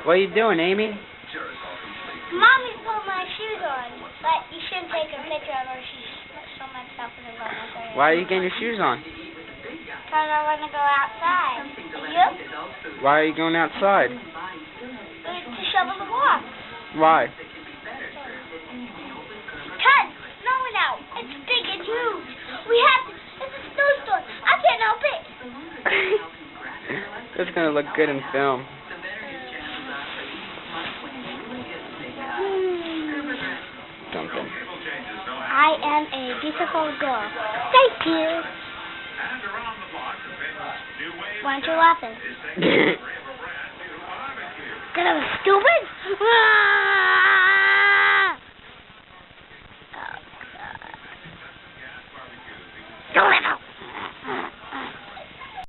What are you doing, Amy? Mommy's putting my shoes on, but you shouldn't take a picture of her. She's so much stuff in the room. Why are you getting your shoes on? Because I want to go outside. You? Why are you going outside? To shovel the walk. Why? Because snowing out. It's big and huge. We have to. It's a snowstorm. I can't help it. It's gonna look good in film. Something. I am a beautiful girl. Thank you. Why aren't you laughing? Because I was stupid?